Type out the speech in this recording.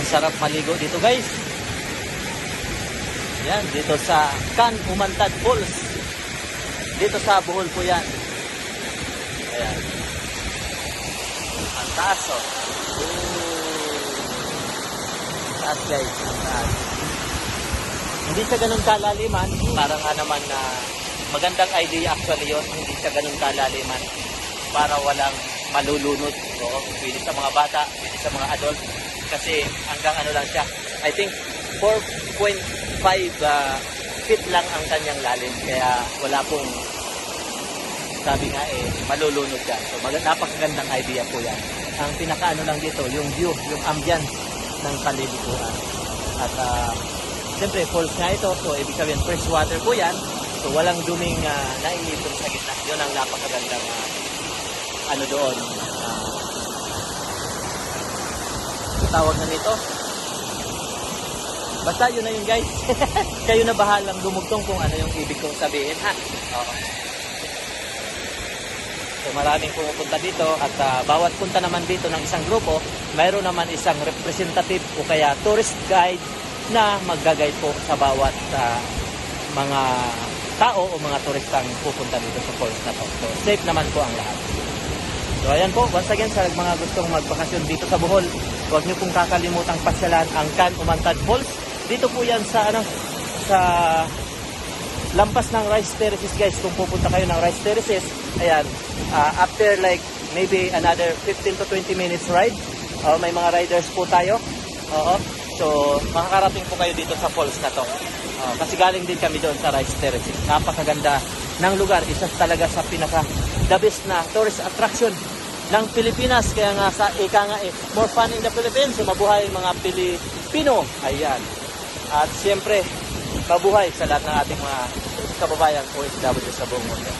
sarap maligo dito guys. Yan, dito sa Can Umantad Falls. Dito sa Bohol po yan. Ayan. Ang taas oh. Taas guys, ang taas. Hindi siya ganun kalaliman. Parang nga naman na magandang idea actually yun. Hindi siya ganun kalaliman. Para walang malulunod. Oo, pwede sa mga bata, pwede sa mga adult. Kasi hanggang ano lang siya. I think 4.5 feet lang ang kanyang lalim. Kaya wala pong, sabi nga malulunod yan. So napakagandang idea po yan. Ang pinakaano lang dito, yung view, yung ambience ng kalilikuan. At siyempre falls nga ito. So ibig sabihin fresh water po yan. So walang duming naiipon sa gitna. Yun ang napakagandang ano doon. Tawag na nito. Basta yun na yun guys. Kayo na bahalang dumugtong kung ano yung ibig kong sabihin ha. Oo. So maraming pumupunta dito at bawat punta naman dito ng isang grupo, mayroon naman isang representative o kaya tourist guide na mag-guide po sa bawat mga tao o mga turistang pupunta dito sa falls na to. So safe naman po ang lahat. So ayan po, once again sa mga gustong magbakasyon dito sa Bohol, huwag niyo pong kakalimutang pasyalan ang Can Umantad Falls. Dito po yan sa sa lampas ng Rice Terraces guys. Kung pupunta kayo ng Rice Terraces, ayan, after like maybe another 15 to 20 minutes ride, may mga riders po tayo. Oo. So makakarating po kayo dito sa falls na to. Kasi galing din kami doon sa Rice Terraces. Napakaganda ng lugar. Isa talaga sa pinaka the best na tourist attraction ng Pilipinas. Kaya nga sa ika nga more fun in the Philippines. Mabuhay mga Pilipino. Ayan. At siyempre, mabuhay sa lahat ng ating mga kababayan OFW sa buong mundo.